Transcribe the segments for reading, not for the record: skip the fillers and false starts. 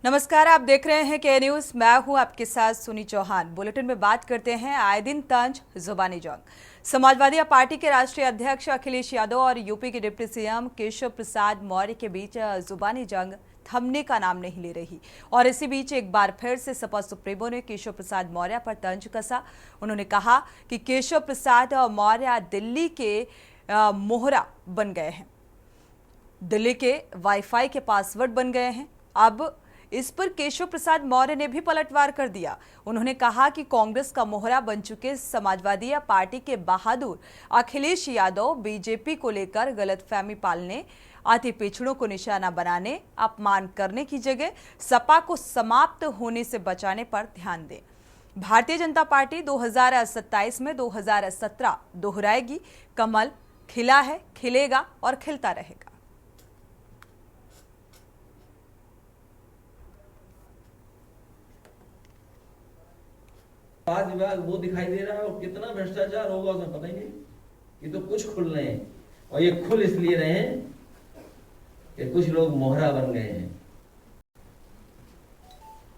नमस्कार, आप देख रहे हैं के न्यूज। मैं हूं आपके साथ सुनी चौहान। बुलेटिन में बात करते हैं आए दिन तंज जुबानी जंग। समाजवादी पार्टी के राष्ट्रीय अध्यक्ष अखिलेश यादव और यूपी के डिप्टी सीएम केशव प्रसाद मौर्य के बीच जुबानी जंग थमने का नाम नहीं ले रही और इसी बीच एक बार फिर से सपा सुप्रीमो ने केशव प्रसाद मौर्य पर तंज कसा। उन्होंने कहा कि केशव प्रसाद मौर्य दिल्ली के मोहरा बन गए हैं, दिल्ली के वाईफाई के पासवर्ड बन गए हैं। अब इस पर केशव प्रसाद मौर्य ने भी पलटवार कर दिया। उन्होंने कहा कि कांग्रेस का मोहरा बन चुके समाजवादी पार्टी के बहादुर अखिलेश यादव बीजेपी को लेकर गलतफहमी पालने, अति पिछड़ों को निशाना बनाने, अपमान करने की जगह सपा को समाप्त होने से बचाने पर ध्यान दें। भारतीय जनता पार्टी 2027 में 2017 दोहराएगी। कमल खिला है, खिलेगा और खिलता रहेगा। आज विभाग वो दिखाई दे रहा है और कितना भ्रष्टाचार होगा उसमें पता ही नहीं। ये तो कुछ खुल रहे हैं और ये खुल इसलिए रहे हैं कि कुछ लोग मोहरा बन गए हैं।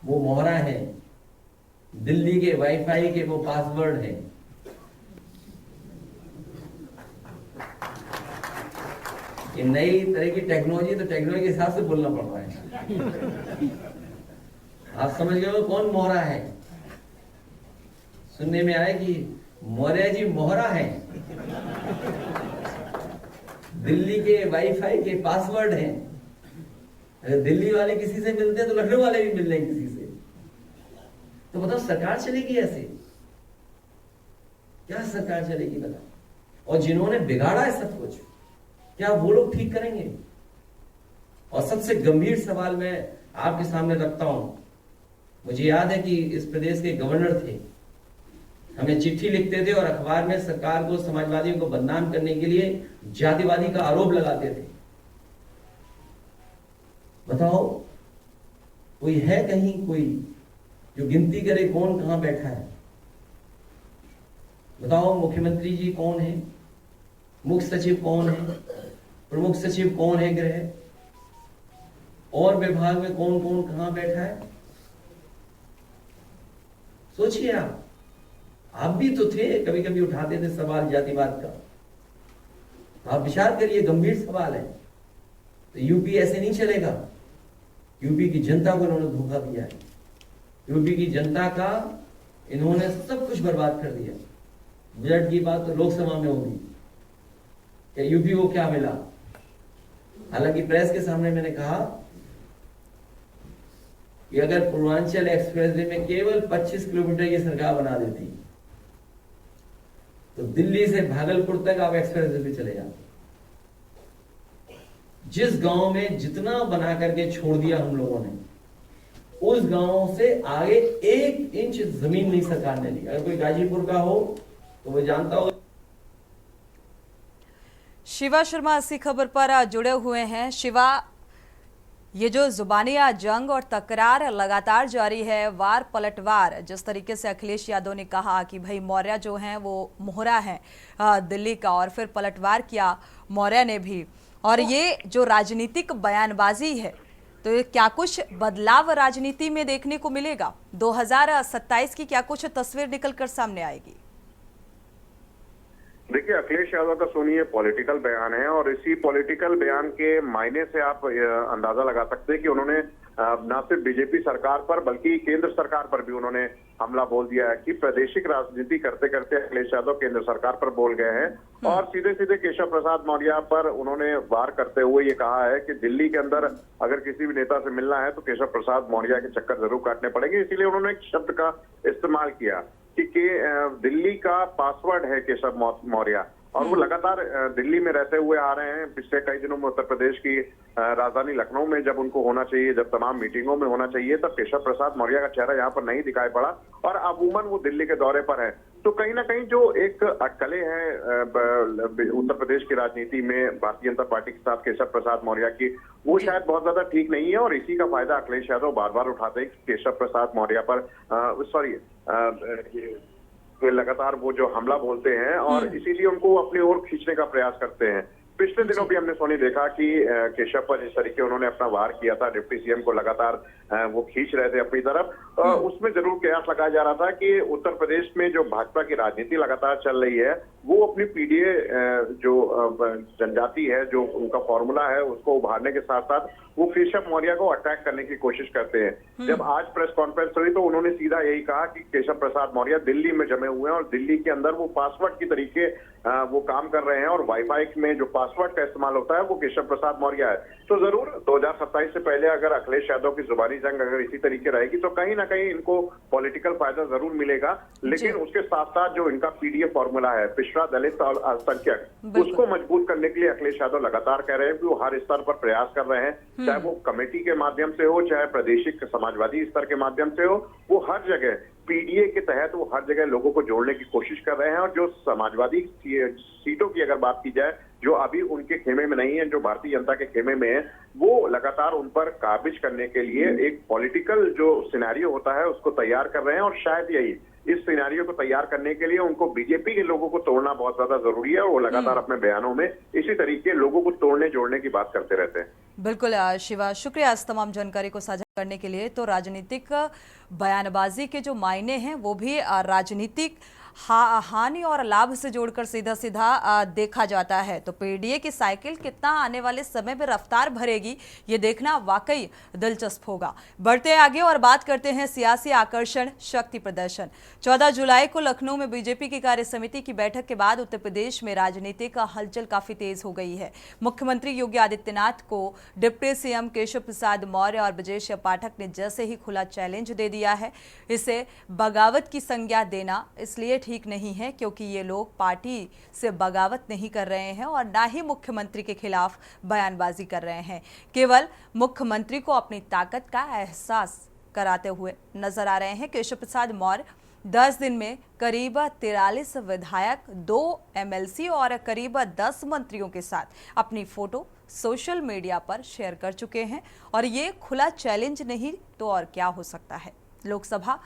वो मोहरा है, दिल्ली के वाईफाई के वो पासवर्ड है। ये नई तरह की टेक्नोलॉजी, तो टेक्नोलॉजी के हिसाब से बोलना पड़ रहा है। आप समझ गए हो कौन मोहरा है? सुनने में आया कि मौर्य जी मोहरा हैं, दिल्ली के वाईफाई के पासवर्ड हैं। अगर दिल्ली वाले किसी से मिलते हैं तो लखनऊ वाले भी मिल रहे हैं किसी से। तो बताओ सरकार चलेगी ऐसे? क्या सरकार चलेगी बताओ? और जिन्होंने बिगाड़ा है सब कुछ, क्या वो लोग ठीक करेंगे? और सबसे गंभीर सवाल मैं आपके सामने रखता हूं। मुझे याद है कि इस प्रदेश के गवर्नर थे, हमें चिट्ठी लिखते थे और अखबार में सरकार को, समाजवादियों को बदनाम करने के लिए जातिवादी का आरोप लगाते थे। बताओ कोई है कहीं कोई जो गिनती करे कौन कहां बैठा है? बताओ मुख्यमंत्री जी कौन है, मुख्य सचिव कौन है, प्रमुख सचिव कौन है गृह, और विभाग में कौन कौन कहां बैठा है? सोचिए आप भी तो थे, कभी कभी उठाते थे सवाल जातिवाद का। आप विचार करिए, गंभीर सवाल है। तो यूपी ऐसे नहीं चलेगा। यूपी की जनता को इन्होंने धोखा दिया है। यूपी की जनता का इन्होंने सब कुछ बर्बाद कर दिया। बजट की बात तो लोकसभा में होगी कि यूपी को क्या मिला। हालांकि प्रेस के सामने मैंने कहा कि अगर पूर्वांचल एक्सप्रेसवे में केवल 25 किलोमीटर की सरकार बना देती तो दिल्ली से भागलपुर तक आप एक्सप्रेसवे पे चले जाते। जिस गांव में जितना बना करके छोड़ दिया हम लोगों ने, उस गांव से आगे 1 इंच जमीन नहीं सरकार ने ली। अगर कोई गाजीपुर का हो तो वो जानता होगा। शिवा शर्मा इसी खबर पर जुड़े हुए हैं। शिवा, ये जो जुबानिया जंग और तकरार लगातार जारी है, वार पलटवार, जिस तरीके से अखिलेश यादव ने कहा कि भाई मौर्य जो हैं वो मोहरा है दिल्ली का, और फिर पलटवार किया मौर्य ने भी, और ये जो राजनीतिक बयानबाजी है, तो ये क्या कुछ बदलाव राजनीति में देखने को मिलेगा? 2027 की क्या कुछ तस्वीर निकलकर सामने आएगी? देखिए, अखिलेश यादव का सुनिए पॉलिटिकल बयान है और इसी पॉलिटिकल बयान के मायने से आप अंदाजा लगा सकते हैं कि उन्होंने न सिर्फ बीजेपी सरकार पर बल्कि केंद्र सरकार पर भी उन्होंने हमला बोल दिया है कि प्रादेशिक राजनीति करते करते अखिलेश यादव केंद्र सरकार पर बोल गए हैं और सीधे सीधे केशव प्रसाद मौर्य पर उन्होंने वार करते हुए ये कहा है कि दिल्ली के अंदर अगर किसी भी नेता से मिलना है तो केशव प्रसाद मौर्य के चक्कर जरूर काटने पड़ेंगे। इसीलिए उन्होंने एक शब्द का इस्तेमाल किया कि दिल्ली का पासवर्ड है केशव मौर्य, और वो लगातार दिल्ली में रहते हुए आ रहे हैं। पिछले कई दिनों में उत्तर प्रदेश की राजधानी लखनऊ में जब उनको होना चाहिए, जब तमाम मीटिंगों में होना चाहिए, तब केशव प्रसाद मौर्य का चेहरा यहाँ पर नहीं दिखाई पड़ा और अमूमन वो दिल्ली के दौरे पर है। तो कहीं ना कहीं जो एक अटकलें हैं उत्तर प्रदेश की राजनीति में भारतीय जनता पार्टी के साथ केशव प्रसाद मौर्य की, वो शायद बहुत ज्यादा ठीक नहीं है और इसी का फायदा अखिलेश यादव बार बार उठाते हैं। केशव प्रसाद मौर्य पर लगातार वो जो हमला बोलते हैं और इसीलिए उनको अपनी ओर खींचने का प्रयास करते हैं। पिछले दिनों भी हमने सोनी देखा कि केशव पर जिस तरीके उन्होंने अपना वार किया था, डिप्टी सीएम को लगातार वो खींच रहे थे अपनी तरफ। उसमें जरूर कयास लगाया जा रहा था कि उत्तर प्रदेश में जो भाजपा की राजनीति लगातार चल रही है वो अपनी पीडीए जो जनजाति है, जो उनका फॉर्मूला है, उसको उभारने के साथ साथ वो केशव मौर्य को अटैक करने की कोशिश करते हैं। जब आज प्रेस कॉन्फ्रेंस हुई तो उन्होंने सीधा यही कहा कि केशव प्रसाद मौर्य दिल्ली में जमे हुए हैं और दिल्ली के अंदर वो पासवर्ड की तरीके वो काम कर रहे हैं और वाईफाई में जो पासवर्ड का इस्तेमाल होता है वो केशव प्रसाद मौर्य है। तो जरूर 2027 से पहले अगर अखिलेश यादव की जुबानी जंग अगर इसी तरीके रहेगी तो कहीं ना कहीं इनको पॉलिटिकल फायदा जरूर मिलेगा, लेकिन उसके साथ साथ जो इनका पीडीए फॉर्मूला है, पिछड़ा, दलित और अल्पसंख्यक, उसको मजबूत करने के लिए अखिलेश यादव लगातार कह रहे हैं कि वो हर स्तर पर प्रयास कर रहे हैं, चाहे वो कमेटी के माध्यम से हो, चाहे प्रादेशिक समाजवादी स्तर के माध्यम से हो, वो हर जगह पीडीए के तहत वो हर जगह लोगों को जोड़ने की कोशिश कर रहे हैं। और जो समाजवादी सीटों की अगर बात की जाए जो अभी उनके खेमे में नहीं है, जो भारतीय जनता के खेमे में है, वो लगातार उन पर काबिज करने के लिए एक पॉलिटिकल जो सिनेरियो होता है उसको तैयार कर रहे हैं। और शायद यही इस सिनेरियो को तैयार करने के लिए उनको बीजेपी के लोगों को तोड़ना बहुत ज्यादा जरूरी है और वो लगातार अपने बयानों में इसी तरीके लोगों को तोड़ने जोड़ने की बात करते रहते हैं। बिल्कुल शिवा, शुक्रिया इस तमाम जानकारी को साझा करने के लिए। तो राजनीतिक बयानबाजी के जो मायने हैं वो भी राजनीतिक हानि और लाभ से जोड़कर सीधा सीधा देखा जाता है। तो पीडीए की साइकिल कितना आने वाले समय में रफ्तार भरेगी ये देखना वाकई दिलचस्प होगा। बढ़ते आगे और बात करते हैं सियासी आकर्षण शक्ति प्रदर्शन। 14 जुलाई को लखनऊ में बीजेपी की कार्य समिति की बैठक के बाद उत्तर प्रदेश में राजनीतिक हलचल काफी तेज हो गई है। मुख्यमंत्री योगी आदित्यनाथ को डिप्टी सीएम केशव प्रसाद मौर्य और ब्रजेश पाठक ने जैसे ही खुला चैलेंज दे दिया है। इसे बगावत की संज्ञा देना इसलिए ठीक नहीं है क्योंकि ये लोग पार्टी से बगावत नहीं कर रहे हैं और ना ही मुख्यमंत्री के खिलाफ बयानबाजी कर रहे हैं, केवल मुख्यमंत्री को अपनी ताकत का एहसास कराते हुए नजर आ रहे हैं। केशव प्रसाद मौर्य 10 दिन में करीब 43 विधायक, 2 एमएलसी और करीब 10 मंत्रियों के साथ अपनी फोटो सोशल मीडिया पर शेयर कर चुके हैं और ये खुला चैलेंज नहीं तो और क्या हो सकता है। लोकसभा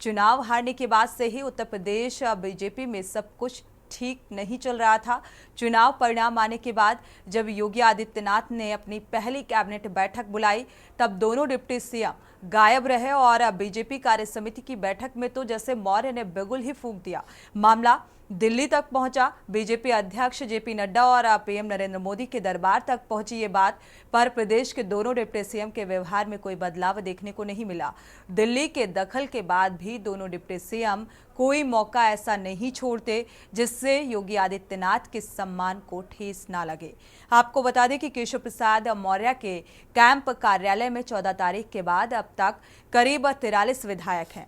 चुनाव हारने के बाद से ही उत्तर प्रदेश बीजेपी में सब कुछ ठीक नहीं चल रहा था। चुनाव परिणाम आने के बाद जब योगी आदित्यनाथ ने अपनी पहली कैबिनेट बैठक बुलाई तब दोनों डिप्टी सीएम गायब रहे और बीजेपी कार्य समिति की बैठक में तो जैसे मौर्य ने बिगुल ही फूंक दिया। मामला दिल्ली तक पहुंचा। बीजेपी अध्यक्ष जेपी नड्डा और पीएम नरेंद्र मोदी के दरबार तक पहुंची ये बात, पर प्रदेश के दोनों डिप्टी सीएम के व्यवहार में कोई बदलाव देखने को नहीं मिला। दिल्ली के दखल के बाद भी दोनों डिप्टी सीएम कोई मौका ऐसा नहीं छोड़ते जिससे योगी आदित्यनाथ के सम्मान को ठेस ना लगे। आपको बता दें कि केशव प्रसाद मौर्य के कैंप कार्यालय में 14 तारीख के बाद अब तक करीब 43 विधायक हैं,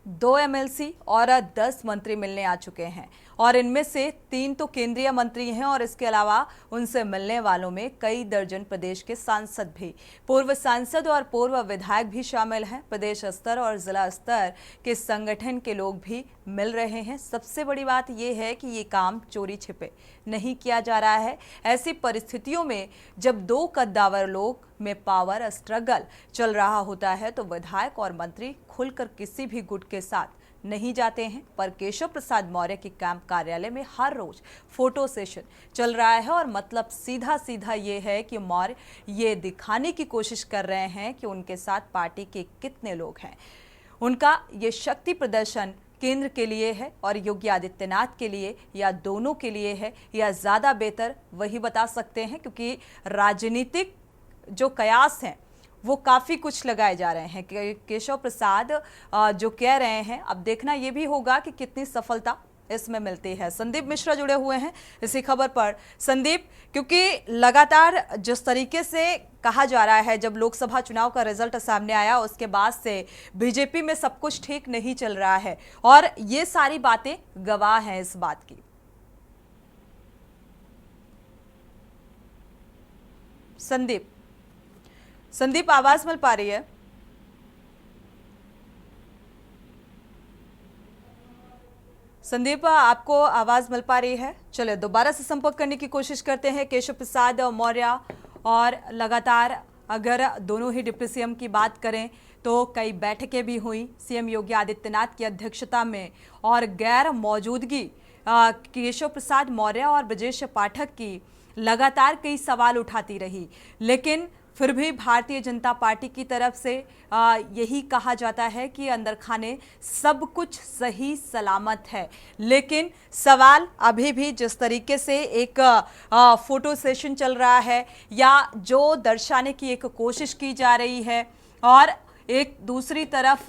2 एमएलसी और 10 मंत्री मिलने आ चुके हैं और इनमें से 3 तो केंद्रीय मंत्री हैं और इसके अलावा उनसे मिलने वालों में कई दर्जन प्रदेश के सांसद भी, पूर्व सांसद और पूर्व विधायक भी शामिल हैं। प्रदेश स्तर और जिला स्तर के संगठन के लोग भी मिल रहे हैं। सबसे बड़ी बात यह है कि ये काम चोरी छिपे नहीं किया जा रहा है। ऐसी परिस्थितियों में जब 2 कद्दावर लोग में पावर स्ट्रगल चल रहा होता है तो विधायक और मंत्री खुलकर किसी भी गुट के साथ नहीं जाते हैं। पर केशव प्रसाद मौर्य के कैंप कार्यालय में हर रोज फोटो सेशन चल रहा है और मतलब सीधा सीधा ये है कि मौर्य ये दिखाने की कोशिश कर रहे हैं कि उनके साथ पार्टी के कितने लोग हैं। उनका ये शक्ति प्रदर्शन केंद्र के लिए है और योगी आदित्यनाथ के लिए या दोनों के लिए है या ज्यादा बेहतर वही बता सकते हैं, क्योंकि राजनीतिक जो कयास हैं वो काफ़ी कुछ लगाए जा रहे हैं। केशव प्रसाद जो कह रहे हैं, अब देखना ये भी होगा कि कितनी सफलता इसमें मिलती है। संदीप मिश्रा जुड़े हुए हैं इसी खबर पर। संदीप, क्योंकि लगातार जिस तरीके से कहा जा रहा है जब लोकसभा चुनाव का रिजल्ट सामने आया उसके बाद से बीजेपी में सब कुछ ठीक नहीं चल रहा है और ये सारी बातें गवाह हैं इस बात की। संदीप आवाज मिल पा रही है? संदीप, आपको आवाज मिल पा रही है? चलिए दोबारा से संपर्क करने की कोशिश करते हैं केशव प्रसाद मौर्य। और लगातार अगर दोनों ही डिप्टी सीएम की बात करें तो कई बैठकें भी हुई सीएम योगी आदित्यनाथ की अध्यक्षता में और गैर मौजूदगी केशव प्रसाद मौर्य और ब्रजेश पाठक की लगातार कई सवाल उठाती रही, लेकिन फिर भी भारतीय जनता पार्टी की तरफ से यही कहा जाता है कि अंदर खाने सब कुछ सही सलामत है। लेकिन सवाल अभी भी जिस तरीके से एक फोटो सेशन चल रहा है या जो दर्शाने की एक कोशिश की जा रही है, और एक दूसरी तरफ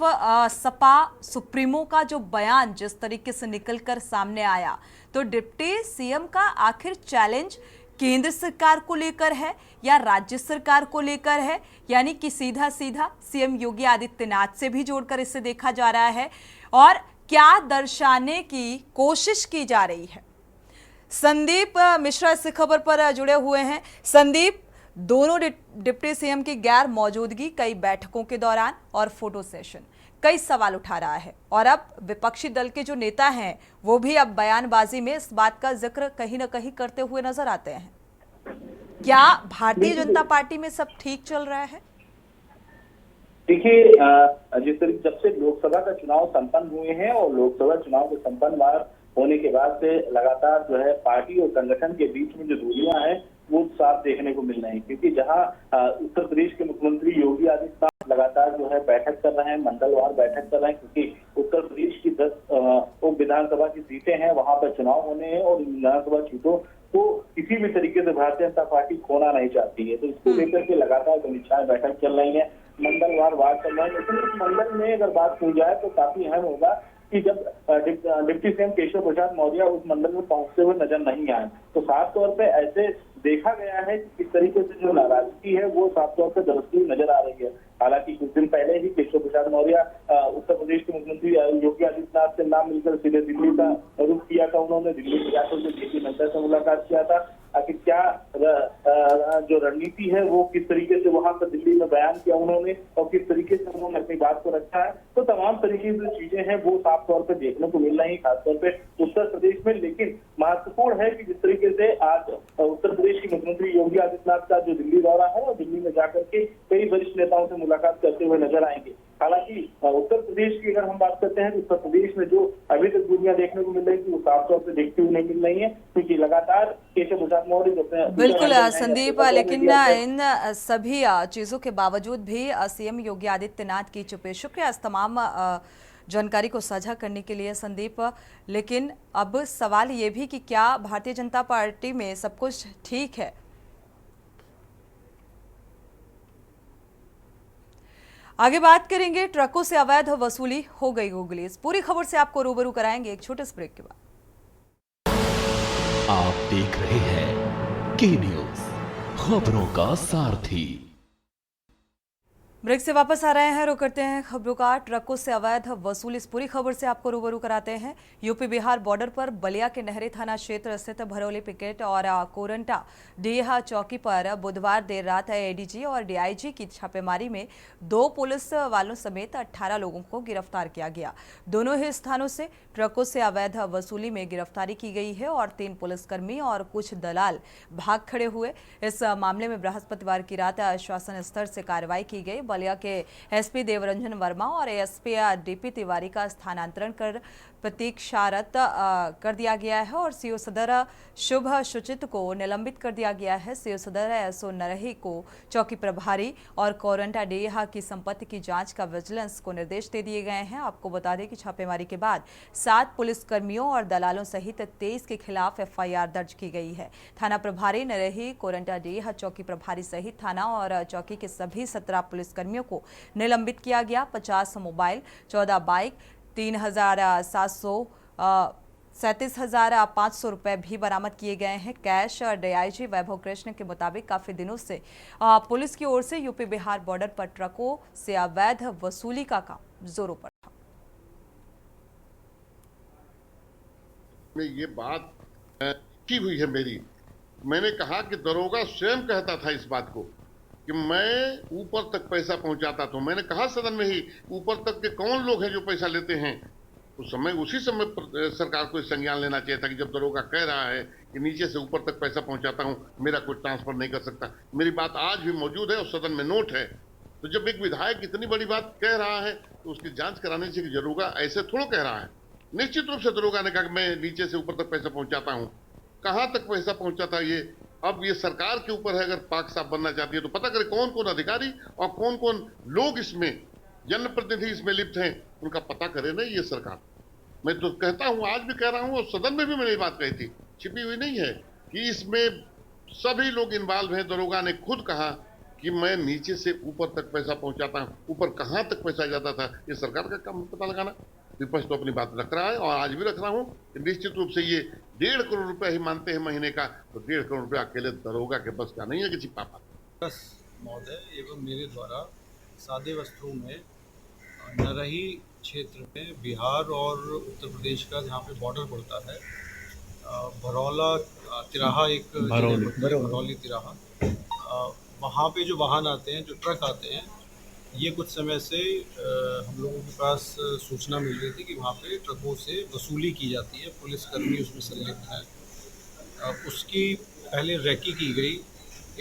सपा सुप्रीमो का जो बयान जिस तरीके से निकलकर सामने आया, तो डिप्टी सीएम का आखिर चैलेंज केंद्र सरकार को लेकर है या राज्य सरकार को लेकर है, यानी कि सीधा सीधा सीएम योगी आदित्यनाथ से भी जोड़कर इसे देखा जा रहा है, और क्या दर्शाने की कोशिश की जा रही है। संदीप मिश्रा इस खबर पर जुड़े हुए हैं। संदीप, दोनों डिप्टी सीएम की गैर मौजूदगी कई बैठकों के दौरान और फोटो सेशन कई सवाल उठा रहा है, और अब विपक्षी दल के जो नेता हैं वो भी अब बयानबाजी में इस बात का जिक्र कहीं ना कहीं करते हुए नजर आते हैं। क्या भारतीय जनता पार्टी में सब ठीक चल रहा है? देखिए, जिस तरीके जब से लोकसभा का चुनाव संपन्न हुए हैं और लोकसभा चुनाव के संपन्न होने के बाद से लगातार जो है पार्टी और संगठन के बीच में जो दूरियां हैं वो साफ देखने को मिल रही है। क्योंकि जहां उत्तर प्रदेश के मुख्यमंत्री योगी आदित्यनाथ लगातार जो है बैठक कर रहे हैं, मंडलवार बैठक कर रहे हैं, क्योंकि उत्तर प्रदेश की 10 उप विधानसभा की सीटें हैं, वहां पर चुनाव होने हैं और विधानसभा सीटों को किसी भी तरीके से भारतीय जनता पार्टी खोना नहीं चाहती है। तो इसको लेकर के लगातार समीक्षाएं बैठक चल रही है, मंडलवार वार्ड चल रहे हैं। लेकिन इस मंडल में अगर बात की जाए तो काफी अहम होगा कि जब डिप्टी सीएम केशव प्रसाद मौर्य उस मंडल में पहुंचते हुए नजर नहीं आए, तो साफ तौर पे ऐसे देखा गया है कि किस तरीके से जो नाराजगी है वो साफ तौर पे दरअसल नजर आ रही है। हालांकि कुछ दिन पहले ही केशव प्रसाद मौर्य उत्तर प्रदेश के मुख्यमंत्री योगी आदित्यनाथ से ना मिलकर सीधे दिल्ली का रुख किया था। उन्होंने दिल्ली में जाकर जेपी नड्डा से मुलाकात किया था। आखिर क्या जो रणनीति है वो किस तरीके से वहां पर दिल्ली में बयान किया उन्होंने और किस तरीके से उन्होंने अपनी बात को रखा है, तो तमाम तरीके की जो चीजें हैं वो साफ तौर पर देखने को मिल रही है, खासतौर पे उत्तर प्रदेश में। लेकिन महत्वपूर्ण है कि जिस तरीके से आज उत्तर प्रदेश के मुख्यमंत्री योगी आदित्यनाथ का जो दिल्ली दौरा है और दिल्ली में जाकर के कई वरिष्ठ नेताओं से मुलाकात करते हुए नजर आएंगे। हालांकि उत्तर प्रदेश की अगर हम बात करते हैं तो उत्तर प्रदेश में जो अभी तक दुनिया देखने को मिल रही है वो साफ तौर पर देखती हुई नहीं मिल रही है, क्योंकि लगातार केशव प्रसाद मौर्य बिल्कुल संदीप, लेकिन इन सभी चीजों के बावजूद भी सीएम योगी आदित्यनाथ की चुप्पी। शुक्रिया इस तमाम जानकारी को साझा करने के लिए संदीप। लेकिन अब सवाल ये भी कि क्या भारतीय जनता पार्टी में सब कुछ ठीक है? आगे बात करेंगे, ट्रकों से अवैध वसूली हो गई गूगली। इस पूरी खबर से आपको रूबरू कराएंगे एक छोटे से ब्रेक के बाद। आप देख रहे हैं के न्यूज, खबरों का सारथी। ब्रेक से वापस आ रहे हैं, रुक करते हैं खबरों का। ट्रकों से अवैध वसूली, इस पूरी खबर से आपको रूबरू कराते हैं। यूपी बिहार बॉर्डर पर बलिया के नहरी थाना क्षेत्र स्थित भरौली पिकेट और कोरंटा डीहा चौकी पर बुधवार देर रात एडीजी और डीआईजी की छापेमारी में 2 पुलिस वालों समेत 18 लोगों को गिरफ्तार किया गया। दोनों ही स्थानों से ट्रकों से अवैध वसूली में गिरफ्तारी की गई है और 3 पुलिसकर्मी और कुछ दलाल भाग खड़े हुए। इस मामले में बृहस्पतिवार की रात शासन स्तर से कार्रवाई की गई। बलिया के एसपी देवरंजन वर्मा और एएसपी डीपी तिवारी का स्थानांतरण कर प्रतीक्षारत कर दिया गया है और सीओ सदर शुभ शुचित को निलंबित कर दिया गया है। सीओ सदर एसओ नरही को चौकी प्रभारी और कोरंटा डीहा की संपत्ति की जांच का विजिलेंस को निर्देश दे दिए गए हैं। आपको बता दें कि छापेमारी के बाद 7 पुलिसकर्मियों और दलालों सहित 23 के खिलाफ एफआईआर दर्ज की गई है। थाना प्रभारी नरही, कोरंटा डीहा चौकी प्रभारी सहित थाना और चौकी के सभी 17 पुलिसकर्मियों को निलंबित किया गया। 50 मोबाइल, 14 बाइक, 37,500 रुपए भी बरामद किए गए हैं। कैश और डीआईजी वैभव कृष्ण के मुताबिक काफी दिनों से पुलिस की ओर से यूपी बिहार बॉर्डर पर ट्रकों से अवैध वसूली का काम जोरों पर था। में ये बात की हुई है मेरी, मैंने कहा कि दरोगा स्वयं कहता था इस बात को कि मैं ऊपर तक पैसा पहुंचाता था। मैंने कहा सदन में ही, ऊपर तक के कौन लोग हैं जो पैसा लेते हैं? उसी समय सरकार को संज्ञान लेना चाहिए था कि जब दरोगा कह रहा है कि नीचे से ऊपर तक पैसा पहुंचाता हूं, मेरा कोई ट्रांसफर नहीं कर सकता। मेरी बात आज भी मौजूद है और सदन में नोट है। तो जब एक विधायक इतनी बड़ी बात कह रहा है तो उसकी जांच कराने से दरोगा ऐसे थोड़ा कह रहा है। निश्चित रूप से दरोगा ने कहा कि मैं नीचे से ऊपर तक पैसा पहुंचाता हूं। कहां तक पैसा पहुंचाता ये अब ये सरकार के ऊपर है, अगर पाक साफ बनना चाहती है तो पता करे कौन कौन अधिकारी और कौन कौन लोग इसमें, जनप्रतिनिधि इसमें लिप्त हैं, उनका पता करे ना ये सरकार। मैं तो कहता हूं, आज भी कह रहा हूं, और सदन में भी मैंने ये बात कही थी, छिपी हुई नहीं है, कि इसमें सभी लोग इन्वॉल्व हैं। दरोगा ने खुद कहा कि मैं नीचे से ऊपर तक पैसा पहुंचाता हूं, ऊपर कहां तक पैसा जाता था ये सरकार का काम पता लगाना। विपक्ष तो अपनी बात रख रहा है और आज भी रख रहा हूं कि निश्चित रूप से ये 1.5 करोड़ रुपए ही मानते हैं महीने का, तो 1.5 करोड़ रुपया अकेले दरोगा के बस का नहीं है कि छिपा पाता। महोदय एवं मेरे द्वारा सादे वस्त्रों में नरही क्षेत्र में बिहार और उत्तर प्रदेश का जहाँ पे बॉर्डर पड़ता है, भरौला तिराहा, एक भरौली तिराहा, वहाँ पे जो वाहन आते हैं, जो ट्रक आते हैं, ये कुछ समय से हम लोगों के पास सूचना मिल रही थी कि वहाँ पे ट्रकों से वसूली की जाती है, पुलिसकर्मी उसमें संलिप्त हैं। उसकी पहले रैकी की गई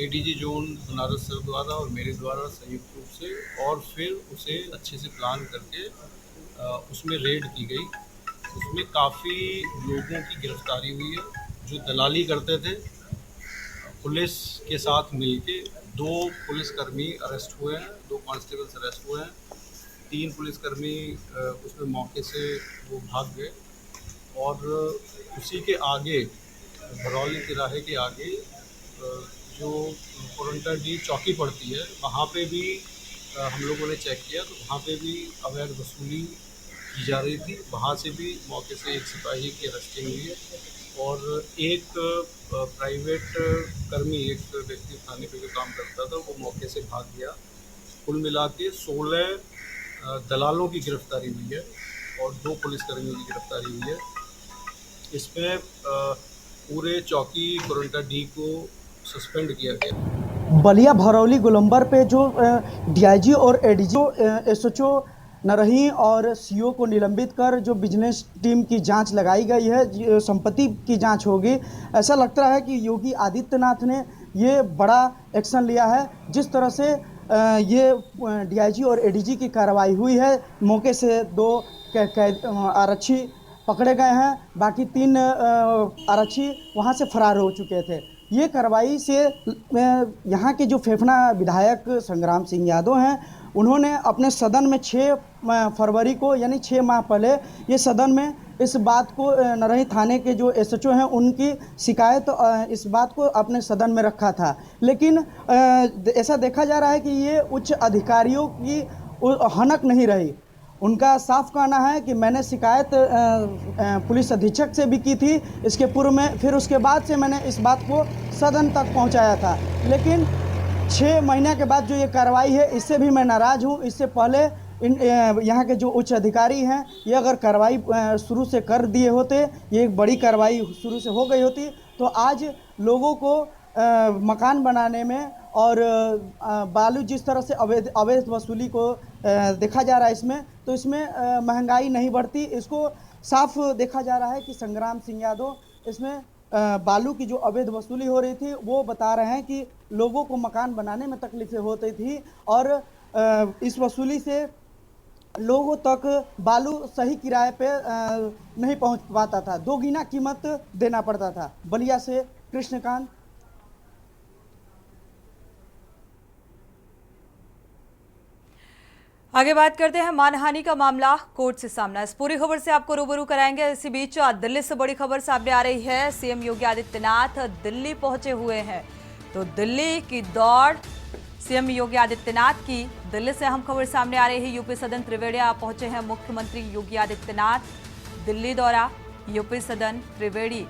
एडीजी जोन बनारस सर द्वारा और मेरे द्वारा संयुक्त रूप से, और फिर उसे अच्छे से प्लान करके उसमें रेड की गई। उसमें काफ़ी लोगों की गिरफ्तारी हुई है जो दलाली करते थे। पुलिस के साथ मिलके 2 पुलिसकर्मी अरेस्ट हुए हैं, 2 कांस्टेबल्स अरेस्ट हुए हैं, 3 पुलिसकर्मी उसमें मौके से वो भाग गए। और उसी के आगे, भरौली तिराहे के आगे जो कोरंटा डी चौकी पड़ती है, वहाँ पे भी हम लोगों ने चेक किया, तो वहाँ पे भी अवैध वसूली की जा रही थी। वहाँ से भी मौके से एक सिपाही की अरेस्टिंग हुई है और एक प्राइवेट कर्मी, एक व्यक्ति थाने पे जो काम करता था, वो मौके से भाग गया। कुल मिला के 16 दलालों की गिरफ्तारी हुई है और 2 पुलिसकर्मियों की गिरफ्तारी हुई है। इसमें पूरे चौकी कोरंटा डी को सस्पेंड किया गया। बलिया भरौली गोलंबर पे जो डीआईजी और एडीजी, एसएचओ नरही और सीओ को निलंबित कर जो बिजनेस टीम की जांच लगाई गई है, संपत्ति की जांच होगी। ऐसा लगता है कि योगी आदित्यनाथ ने ये बड़ा एक्शन लिया है। जिस तरह से ये डीआईजी और एडीजी की कार्रवाई हुई है, मौके से 2 आरक्षी पकड़े गए हैं, बाकी 3 आरक्षी वहाँ से फरार हो चुके थे। ये कार्रवाई से यहाँ के जो फेफना विधायक संग्राम सिंह यादव हैं, उन्होंने अपने सदन में 6 फरवरी को, यानी 6 माह पहले, ये सदन में इस बात को, नरही थाने के जो एसएचओ हैं उनकी शिकायत, इस बात को अपने सदन में रखा था। लेकिन ऐसा देखा जा रहा है कि ये उच्च अधिकारियों की हनक नहीं रही। उनका साफ कहना है कि मैंने शिकायत पुलिस अधीक्षक से भी की थी इसके पूर्व में, फिर उसके बाद से मैंने इस बात को सदन तक पहुंचाया था। लेकिन 6 महीने के बाद जो ये कार्रवाई है, इससे भी मैं नाराज़ हूँ। इससे पहले यहाँ के जो उच्च अधिकारी हैं, ये अगर कार्रवाई शुरू से कर दिए होते, ये एक बड़ी कार्रवाई शुरू से हो गई होती, तो आज लोगों को मकान बनाने में और बालू जिस तरह से अवैध वसूली को देखा जा रहा है इसमें, तो इसमें महंगाई नहीं बढ़ती। इसको साफ देखा जा रहा है कि संग्राम सिंह यादव इसमें बालू की जो अवैध वसूली हो रही थी, वो बता रहे हैं कि लोगों को मकान बनाने में तकलीफें होती थी और इस वसूली से लोगों तक बालू सही किराए पे नहीं पहुंच पाता था, 2 गुना कीमत देना पड़ता था। बलिया से कृष्णकांत। आगे बात करते हैं मानहानि का मामला कोर्ट से सामना। इस पूरी खबर से आपको रूबरू कराएंगे। इसी बीच दिल्ली से बड़ी खबर सामने आ रही है। सीएम योगी आदित्यनाथ दिल्ली पहुंचे हुए हैं, तो दिल्ली की दौड़ सीएम योगी आदित्यनाथ की। दिल्ली से अहम खबर सामने आ रही है। यूपी सदन त्रिवेड़ी पहुंचे हैं मुख्यमंत्री योगी आदित्यनाथ। दिल्ली दौरा यूपी सदन त्रिवेड़ी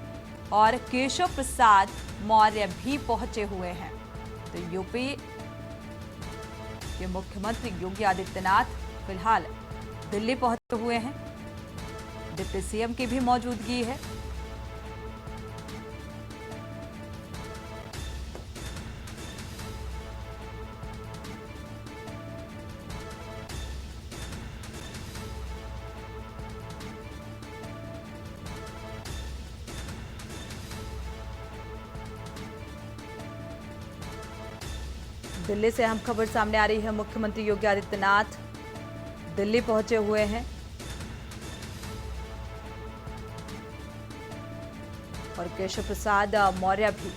और केशव प्रसाद मौर्य भी पहुंचे हुए हैं। तो यूपी के मुख्यमंत्री योगी आदित्यनाथ फिलहाल दिल्ली पहुंचे हुए हैं। डिप्टी सीएम की भी मौजूदगी है। दिल्ली से अहम खबर सामने आ रही है। मुख्यमंत्री योगी आदित्यनाथ दिल्ली पहुंचे हुए हैं और केशव प्रसाद मौर्य भी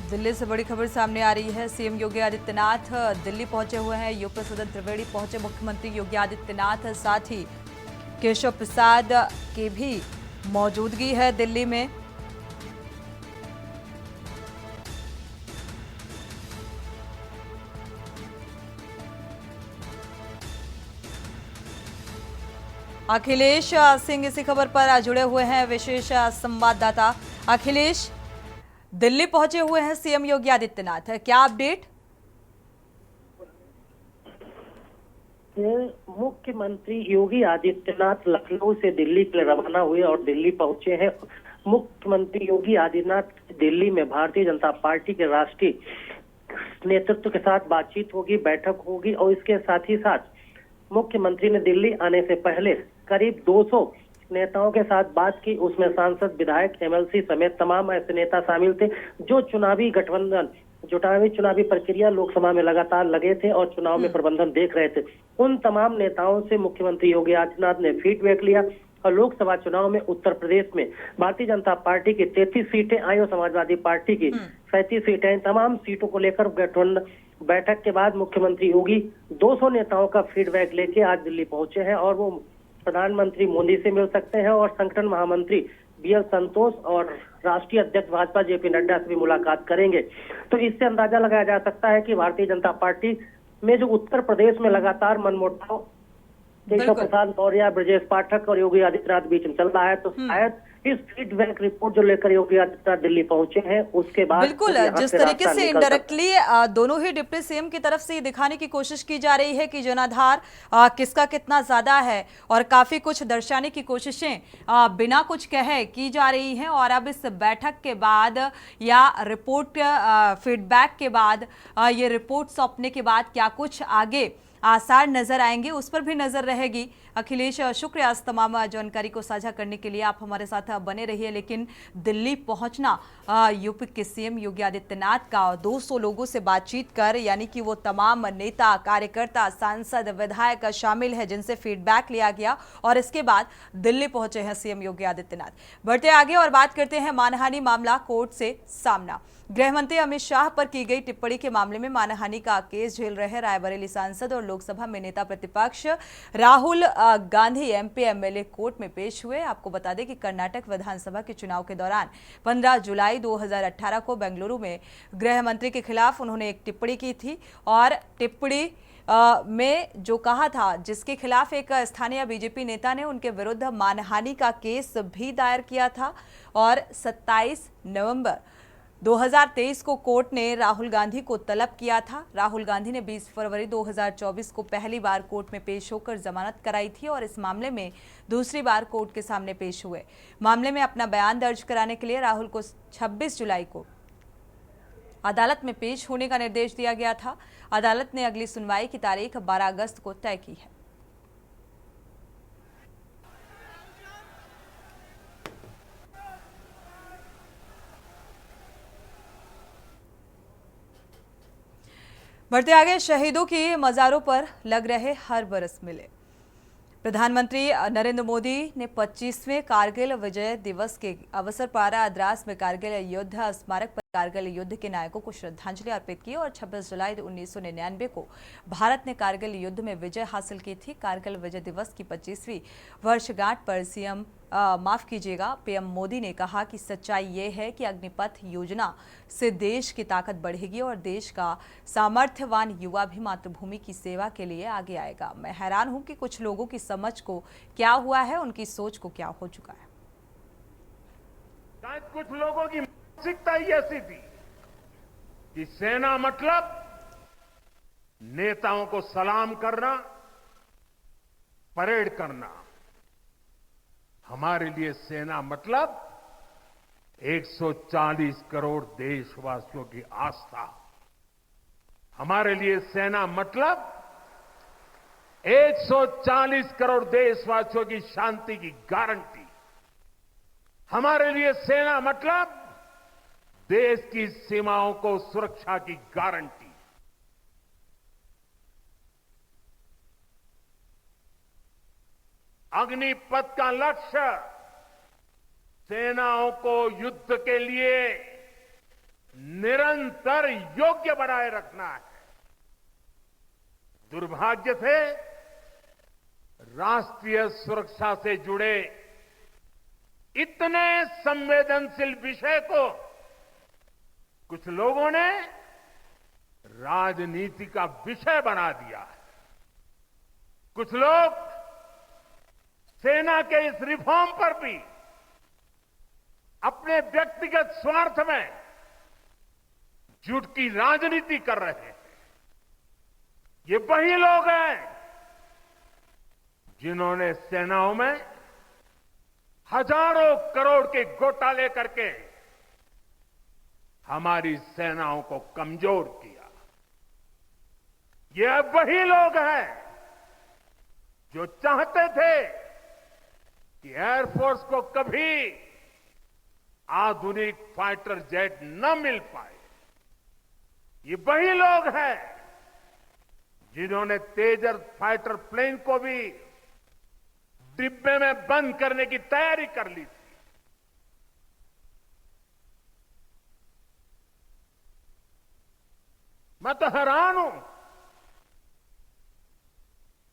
दिल्ली से बड़ी खबर सामने आ रही है। सीएम योगी आदित्यनाथ दिल्ली पहुंचे हुए हैं। यूपी सदन त्रिवेणी पहुंचे मुख्यमंत्री योगी आदित्यनाथ, साथ ही केशव प्रसाद की भी मौजूदगी है दिल्ली में। अखिलेश सिंह इसी खबर पर जुड़े हुए हैं, विशेष संवाददाता। अखिलेश, दिल्ली पहुंचे हुए हैं सीएम योगी आदित्यनाथ, क्या अपडेट? मुख्यमंत्री योगी आदित्यनाथ लखनऊ से दिल्ली के लिए रवाना हुए और दिल्ली पहुंचे हैं। मुख्यमंत्री योगी आदित्यनाथ दिल्ली में भारतीय जनता पार्टी के राष्ट्रीय नेतृत्व के साथ बातचीत होगी, बैठक होगी और इसके साथ ही साथ मुख्यमंत्री ने दिल्ली आने से पहले करीब 200 नेताओं के साथ बात की। उसमें सांसद, विधायक, एमएलसी समेत तमाम ऐसे नेता शामिल थे जो चुनावी गठबंधन, चुनावी प्रक्रिया लोकसभा में लगातार लगे थे और चुनाव में प्रबंधन देख रहे थे। उन तमाम नेताओं से मुख्यमंत्री योगी आदित्यनाथ ने फीडबैक लिया और लोकसभा चुनाव में उत्तर प्रदेश में भारतीय जनता पार्टी की 33 सीटें आई और समाजवादी पार्टी की 37 सीटें आई। तमाम सीटों को लेकर गठबंधन बैठक के बाद मुख्यमंत्री योगी 200 नेताओं का फीडबैक लेके आज दिल्ली पहुंचे हैं और वो प्रधानमंत्री मोदी से मिल सकते हैं और संगठन महामंत्री बीएल संतोष और राष्ट्रीय अध्यक्ष भाजपा जेपी नड्डा से भी मुलाकात करेंगे। तो इससे अंदाजा लगाया जा सकता है कि भारतीय जनता पार्टी में जो उत्तर प्रदेश में लगातार मनमुटाव केशव प्रसाद मौर्य, ब्रजेश पाठक और योगी आदित्यनाथ बीच में चल रहा है, तो शायद इस फीडबैक रिपोर्ट जो लेकर योगी आदित्यनाथ दिल्ली पहुंचे हैं उसके बाद बिल्कुल जिस तरीके से इनडायरेक्टली दोनों ही डिप्टी सीएम की तरफ से ये दिखाने की कोशिश की जा रही है कि जनाधार किसका कितना ज्यादा है और काफी कुछ दर्शाने की कोशिशें बिना कुछ कहे की जा रही हैं। और अब इस बैठक के बाद या रिपोर्ट फीडबैक के बाद ये रिपोर्ट सौंपने के बाद क्या कुछ आगे आसार नजर आएंगे, उस पर भी नजर रहेगी। अखिलेश, शुक्रिया इस तमाम जानकारी को साझा करने के लिए। आप हमारे साथ बने रहिए। लेकिन दिल्ली पहुंचना यूपी के सीएम योगी आदित्यनाथ का 200 लोगों से बातचीत कर, यानी कि वो तमाम नेता, कार्यकर्ता, सांसद, विधायक शामिल है जिनसे फीडबैक लिया गया और इसके बाद दिल्ली पहुंचे हैं सीएम योगी आदित्यनाथ। बढ़ते आगे और बात करते हैं मानहानि मामला कोर्ट से सामना। गृह मंत्री अमित शाह पर की गई टिप्पणी के मामले में मानहानि का केस झेल रहे रायबरेली सांसद और लोकसभा में नेता प्रतिपक्ष Rahul Gandhi MP MLA court में पेश हुए। आपको बता दें कि कर्नाटक विधानसभा के चुनाव के दौरान 15 जुलाई 2018 को बेंगलुरु में गृह मंत्री के खिलाफ उन्होंने एक टिप्पणी की थी और टिप्पणी में जो कहा था, जिसके खिलाफ एक स्थानीय बीजेपी नेता ने उनके विरुद्ध मानहानि का केस भी दायर किया था। और 27 नवंबर 2023 को कोर्ट ने राहुल गांधी को तलब किया था। राहुल गांधी ने 20 फरवरी 2024 को पहली बार कोर्ट में पेश होकर जमानत कराई थी और इस मामले में दूसरी बार कोर्ट के सामने पेश हुए। मामले में अपना बयान दर्ज कराने के लिए राहुल को 26 जुलाई को अदालत में पेश होने का निर्देश दिया गया था। अदालत ने अगली सुनवाई की तारीख 12 अगस्त को तय की है। बढ़ते आगे, शहीदों की मज़ारों पर लग रहे हर बरस मिले। प्रधानमंत्री नरेंद्र मोदी ने 25वें कारगिल विजय दिवस के अवसर पर द्रास में कारगिल युद्ध स्मारक पर कारगिल युद्ध के नायकों को श्रद्धांजलि अर्पित की और 26 जुलाई 1999 को भारत ने कारगिल युद्ध में विजय हासिल की थी। कारगिल विजय दिवस की 25वीं वर्षगांठ पर पीएम मोदी ने कहा कि सच्चाई ये है कि अग्निपथ योजना से देश की ताकत बढ़ेगी और देश का सामर्थ्यवान युवा भी मातृभूमि की सेवा के लिए आगे आएगा। मैं हैरान हूं कि कुछ लोगों की समझ को क्या हुआ है, उनकी सोच को क्या हो चुका है। शायद कुछ लोगों की मानसिकता ही ऐसी थी कि सेना मतलब नेताओं को सलाम करना, परेड करना। हमारे लिए सेना मतलब 140 करोड़ देशवासियों की आस्था। हमारे लिए सेना मतलब 140 करोड़ देशवासियों की शांति की गारंटी। हमारे लिए सेना मतलब देश की सीमाओं को सुरक्षा की गारंटी। अग्निपथ का लक्ष्य सेनाओं को युद्ध के लिए निरंतर योग्य बनाए रखना है। दुर्भाग्य से राष्ट्रीय सुरक्षा से जुड़े इतने संवेदनशील विषय को कुछ लोगों ने राजनीति का विषय बना दिया है। कुछ लोग सेना के इस रिफॉर्म पर भी अपने व्यक्तिगत स्वार्थ में झूठ की राजनीति कर रहे हैं। ये वही लोग हैं जिन्होंने सेनाओं में हजारों करोड़ के घोटाले करके हमारी सेनाओं को कमजोर किया। ये वही लोग हैं जो चाहते थे कि एयरफोर्स को कभी आधुनिक फाइटर जेट न मिल पाए। ये वही लोग हैं जिन्होंने तेजस फाइटर प्लेन को भी डिब्बे में बंद करने की तैयारी कर ली थी। मैं तो हैरान हूं,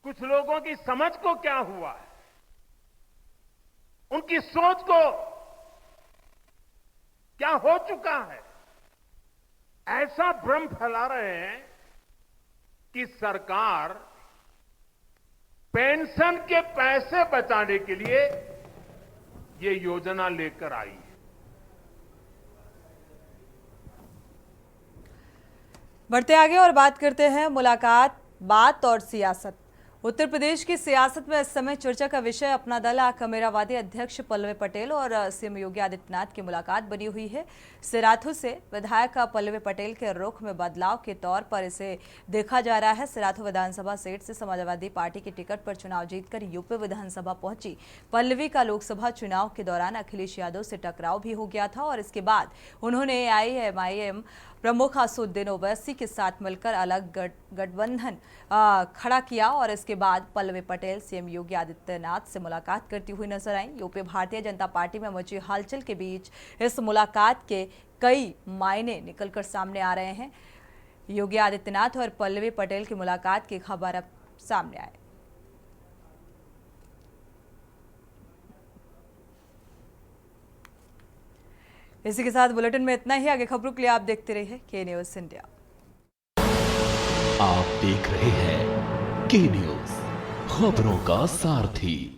कुछ लोगों की समझ को क्या हुआ है, उनकी सोच को क्या हो चुका है। ऐसा भ्रम फैला रहे हैं कि सरकार पेंशन के पैसे बचाने के लिए ये योजना लेकर आई है। बढ़ते आगे और बात करते हैं मुलाकात, बात और सियासत। उत्तर प्रदेश की सियासत में इस समय चर्चा का विषय अपना दल कमेरावादी अध्यक्ष पल्लवी पटेल और सीएम योगी आदित्यनाथ की मुलाकात बनी हुई है। सिराथू से विधायक पल्लवी पटेल के रुख में बदलाव के तौर पर इसे देखा जा रहा है। सिराथू विधानसभा सीट से समाजवादी पार्टी की टिकट पर चुनाव जीतकर यूपी विधानसभा पहुंची पल्लवी का लोकसभा चुनाव के दौरान अखिलेश यादव से टकराव भी हो गया था और इसके बाद उन्होंने AIMIM प्रमुख असदुद्दीन ओवैसी के साथ मिलकर अलग गठबंधन खड़ा किया और इसके बाद पल्लवी पटेल सीएम योगी आदित्यनाथ से मुलाकात करती हुई नजर आई। यूपी भारतीय जनता पार्टी में मची हलचल के बीच इस मुलाकात के कई मायने निकलकर सामने आ रहे हैं। योगी आदित्यनाथ और पल्लवी पटेल की मुलाकात की खबर अब सामने आए। इसी के साथ बुलेटिन में इतना ही। आगे खबरों के लिए आप देखते रहिए के न्यूज़ इंडिया। आप देख रहे हैं के न्यूज़, खबरों का सारथी।